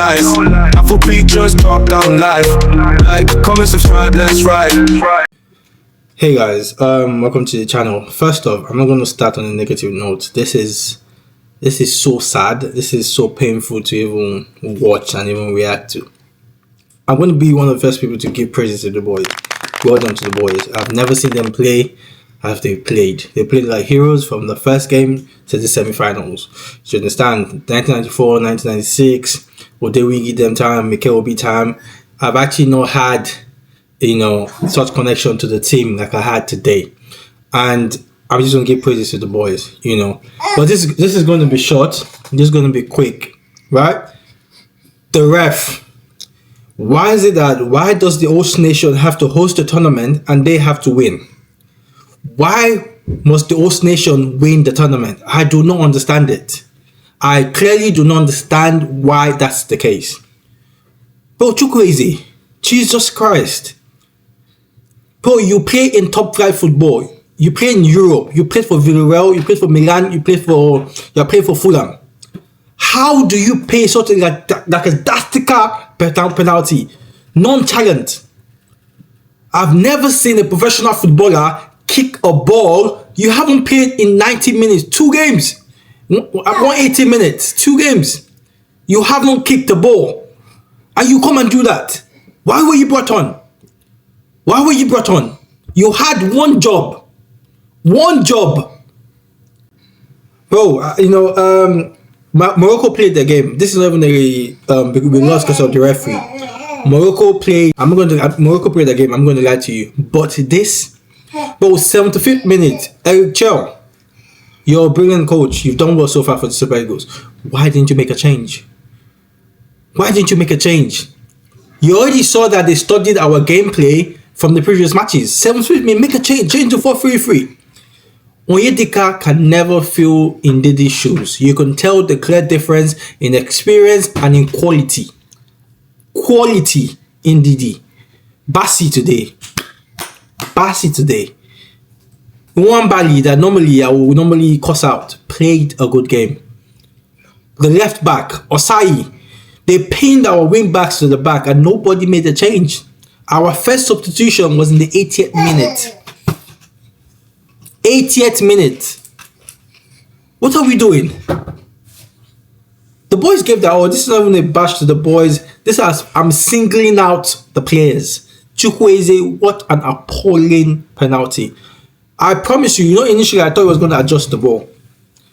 lies. Afrobeat just talk down life. Like, comment, subscribe, let's ride. Hey guys, welcome to the channel. First off, I'm not going to start on a negative note. This is so sad. This is so painful to even watch and even react to. I'm going to be one of the first people to give praises to the boys. Well done to the boys. I've never seen them play as they played. They played like heroes from the first game to the semi-finals. You understand? 1994, 1996, Odewi give them time, Mikel Obi time. I've actually not had, such connection to the team like I had today. And I'm just going to give praises to the boys, But this is going to be short. This is going to be quick, right? The ref. Why does the host nation have to host a tournament and they have to win? Why must the host nation win the tournament? I do not understand it. I clearly do not understand why that's the case. Bro, too crazy. Jesus Christ. Bro, you play in top flight football. You play in Europe. You play for Villarreal. You play for Milan. You play for Fulham. How do you pay something like a Dastica penalty? Non-talent. I've never seen a professional footballer kick a ball. You haven't played in 90 minutes. 2 games. 180 minutes. 2 games. You haven't kicked the ball. And you come and do that. Why were you brought on? Why were you brought on? You had one job. One job. Bro, Morocco played the game. This is not even we lost because of the referee. Morocco played the game. I'm going to lie to you. But this, bro, 75th minute. Eric Chell, you're a brilliant coach. You've done well so far for the Super Eagles. Why didn't you make a change? Why didn't you make a change? You already saw that they studied our gameplay from the previous matches. 75th minute, make a change. Change to 4-3-3. Onyedika can never fill Ndidi's shoes. You can tell the clear difference in experience and in quality. Quality in Ndidi. Bassi today. Nwambali, that I would normally cuss out, played a good game. The left back, Osai, they pinned our wing backs to the back and nobody made a change. Our first substitution was in the 80th minute. 80th minute. What are we doing? The boys gave that. Oh, this is not even a bash to the boys. I'm singling out the players. Chukwueze, what an appalling penalty. I promise you, initially I thought he was going to adjust the ball.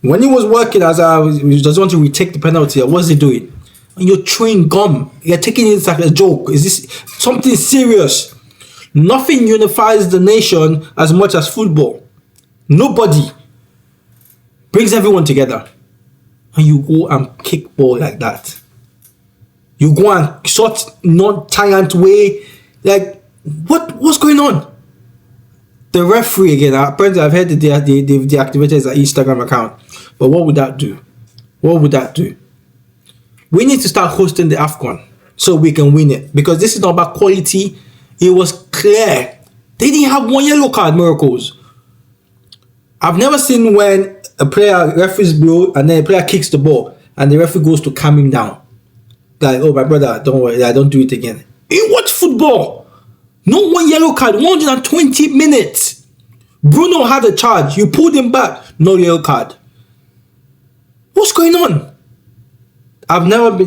When he was working he just want to retake the penalty, what's he doing? And you're chewing gum. You're taking it like a joke. Is this something serious? Nothing unifies the nation as much as football. Nobody brings everyone together. And you go and kick ball like that. You go and shot non-talent way. Like, what's going on? The referee again, apparently I've heard that they've deactivated his Instagram account. But what would that do? What would that do? We need to start hosting the AFCON so we can win it. Because this is not about quality. It was clear. They didn't have one yellow card, Miracles. I've never seen when a referee's blow and then a player kicks the ball and the referee goes to calm him down. Like, oh, my brother, don't worry, I don't do it again. In what football? No one yellow card, 120 minutes. Bruno had a charge. You pulled him back. No yellow card. What's going on?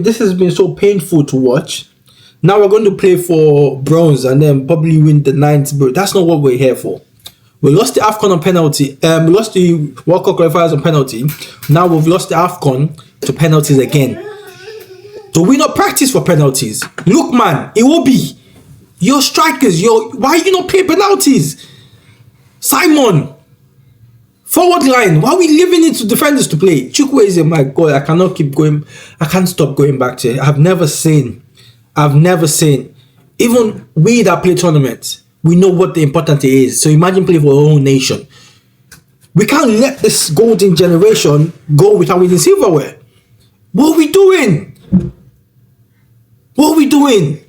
This has been so painful to watch. Now we're going to play for bronze and then probably win the 9th. But that's not what we're here for. We lost the AFCON on penalty. We lost the World Cup qualifiers on penalty. Now we've lost the AFCON to penalties again. Do we not practice for penalties? Look, man, it will be. Your strikers, why are you not playing penalties? Simon, forward line, why are we leaving it to defenders to play? Chukwueze, my God, I cannot keep going. I can't stop going back to it. I've never seen, even we that play tournaments, we know what the important is. So imagine playing for our own nation. We can't let this golden generation go without winning silverware. What are we doing? What are we doing?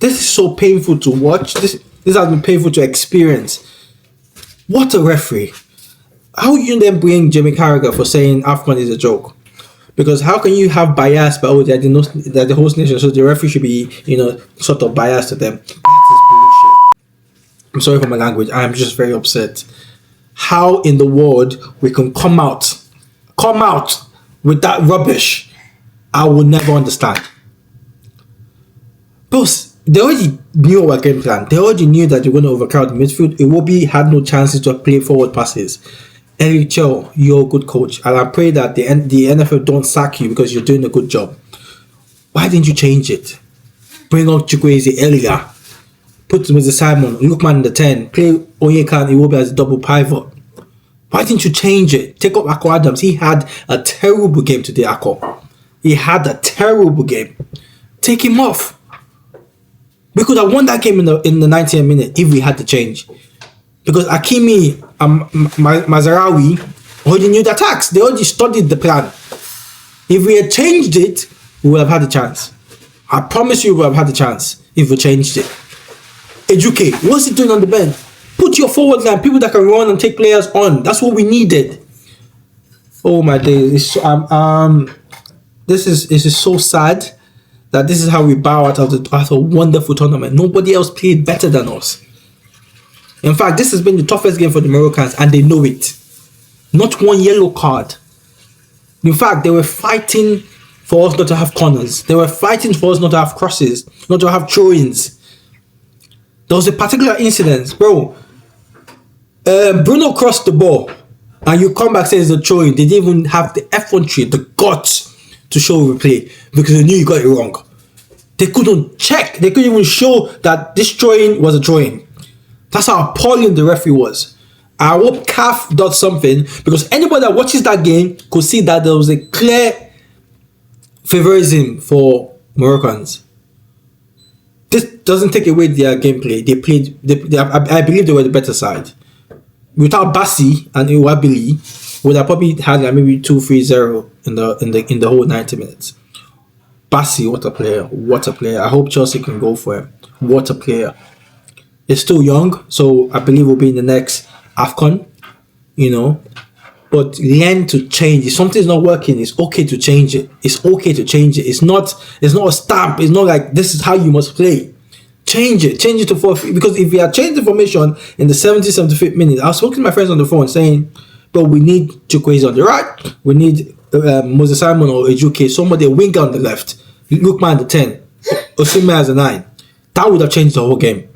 This is so painful to watch. This has been painful to experience. What a referee. how you then bring Jamie Carragher for saying AFCON is a joke? Because how can you have bias, but they're the host nation, so the referee should be, sort of biased to them? That is bullshit. I'm sorry for my language. I'm just very upset. How in the world we can come out with that rubbish? I will never understand. Plus, they already knew our game plan. They already knew that you're going to overcrowd the midfield. Iwobi had no chances to play forward passes. Eric Chell, you're a good coach, and I pray that the NFL don't sack you because you're doing a good job. Why didn't you change it? Bring on Chukwueze earlier. Put Mr. Simon, Lookman in the 10. Play Onyeka and Iwobi as a double pivot. Why didn't you change it? Take up Akko Adams. He had a terrible game today, Akko. He had a terrible game. Take him off. We could have won that game in the 90th minute if we had to change. Because Hakimi and Mazarawi already knew the attacks. They already studied the plan. If we had changed it, we would have had a chance. I promise you we would have had a chance if we changed it. Ejuke, what's he doing on the bench? Put your forward line, people that can run and take players on. That's what we needed. Oh my days. This is so sad that this is how we bow out of a wonderful tournament. Nobody else played better than us. In fact, this has been the toughest game for the Moroccans, and they know it. Not one yellow card. In fact, they were fighting for us not to have corners. They were fighting for us not to have crosses, not to have throw-ins. There was a particular incident, bro. Bruno crossed the ball, and you come back and say it's a throw-in. They didn't even have the effrontery, the guts to show replay because they knew you got it wrong. They couldn't check. They couldn't even show that this throw-in was a throw-in. That's how appalling the referee was. I hope CAF does something, because anybody that watches that game could see that there was a clear favoritism for Moroccans. This doesn't take away their gameplay. They played. I believe they were the better side. Without Bassi and Iwabili, would have probably had like maybe 2-3-0 in the whole 90 minutes. Bassi, what a player! What a player! I hope Chelsea can go for him. What a player! It's still young, so I believe we'll be in the next AFCON, But learn to change. If something's not working, it's okay to change it. It's okay to change it. It's not a stamp. It's not like this is how you must play. Change it to 4-3. Because if we had changed the formation in the 70th, 75th minute, I was talking to my friends on the phone saying, "Bro, we need Chukwueze on the right. We need Moses Simon or Ejuke, somebody a winger on the left. Lookman the 10, Osimhen as a 9. That would have changed the whole game.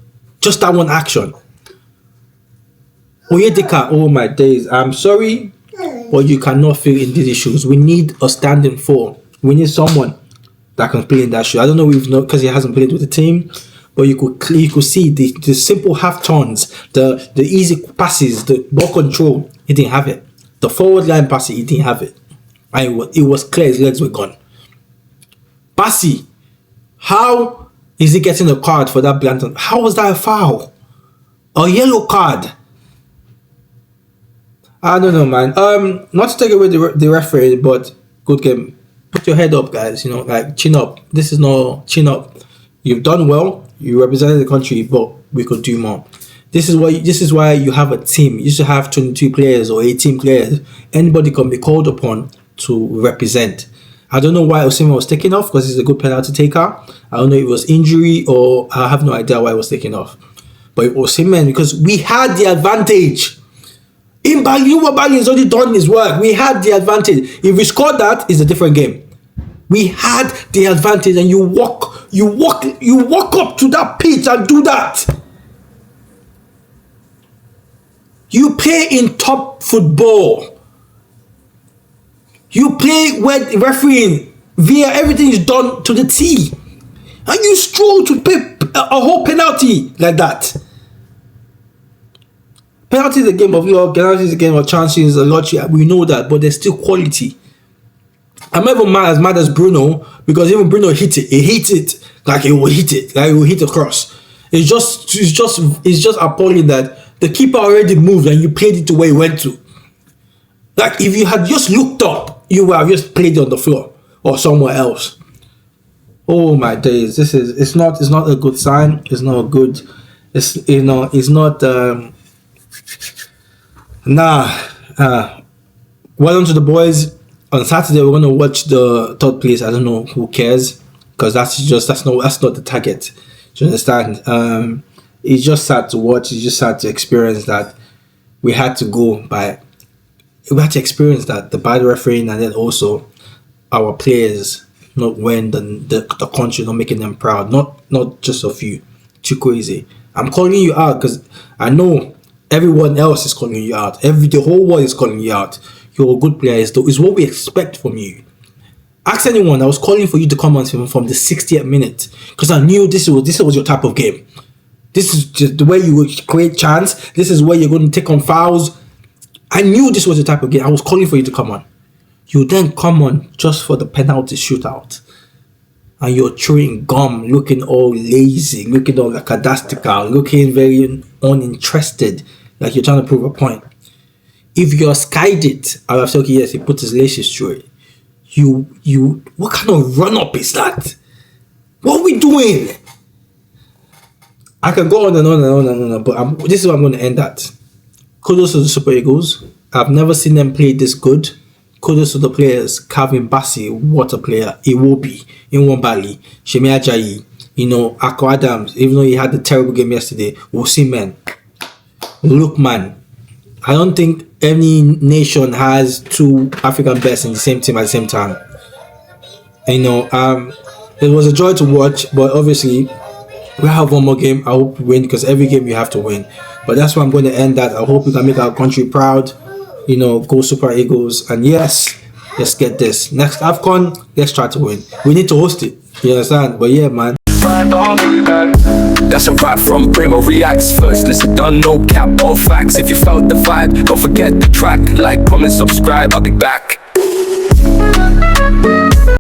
Just that one action." Oyedika, oh my days. I'm sorry, but you cannot fill in these issues. We need a standing 4. We need someone that can play in that shoe. I don't know if because he hasn't played with the team, but you could see the simple half turns, the easy passes, the ball control. He didn't have it. The forward line passing, he didn't have it. It was clear his legs were gone. Bassi, how is he getting a card for that blatant? How was that a foul? A yellow card? I don't know, man. Not to take away the referee, but good game. Put your head up, guys. Chin up. This is no chin up. You've done well. You represented the country, but we could do more. This is why you have a team. You should have 22 players or 18 players. Anybody can be called upon to represent. I don't know why Osimhen was taken off, because he's a good penalty taker. I don't know if it was injury, or I have no idea why he was taken off. But Osimhen, because we had the advantage. Bali has already done his work. We had the advantage. If we scored that, it's a different game. We had the advantage, and you walk up to that pitch and do that. You play in top football. You play where refereeing, via everything is done to the T. And you stroll to pay a whole penalty like that. Penalty is a game of luck, penalty is a game of chances, a lot. We know that, but there's still quality. I'm not even as mad as Bruno, because even Bruno hit it. He hit it like he will hit it, like he will hit across. It's just appalling that the keeper already moved and you played it to where he went to. Like if you had just looked up, you would have just played it on the floor or somewhere else. Oh my days! It's not a good sign. It's not a good. It's not. Nah, Well done to the boys. On Saturday, we're gonna watch the third place. I don't know, who cares, because that's not the target. Do you understand? It's just sad to watch. It's just sad to experience that we had to experience that, the bad refereeing, and then also our players not wearing the country, not making them proud. Not just a few. Too crazy. I'm calling you out because I know everyone else is calling you out. The whole world is calling you out. You're a good player. Is what we expect from you. Ask anyone. I was calling for you to come on from the 60th minute because I knew this was your type of game. This is just the way you would create chance. This is where you're going to take on fouls. I knew this was the type of game. I was calling for you to come on. You then come on just for the penalty shootout. And you're chewing gum, looking all lazy, looking all lackadaisical, looking very uninterested, like you're trying to prove a point. If you're skied it, I would have said, okay, yes, he put his laces through it. You, what kind of run-up is that? What are we doing? I can go on and on and on and on, but this is what I'm going to end at. Kudos to the Super Eagles. I've never seen them play this good. Kudos to the players. Calvin Bassey, what a player. Iwobi, Inwambali, Shemi Ajayi, Akko Adams, even though he had a terrible game yesterday. Osimhen, Lookman. I don't think any nation has two African best in the same team at the same time. It was a joy to watch, but obviously we have one more game. I hope we win because every game you have to win. But that's where I'm going to end that. I hope we can make our country proud. Go Super Eagles. And yes, let's get this. Next AFCON, let's try to win. We need to host it. You understand? But yeah, man. That's a rap from Primo Reacts. First listen done, no cap, all facts. If you felt the vibe, don't forget the track. Like, comment, subscribe, I'll be back.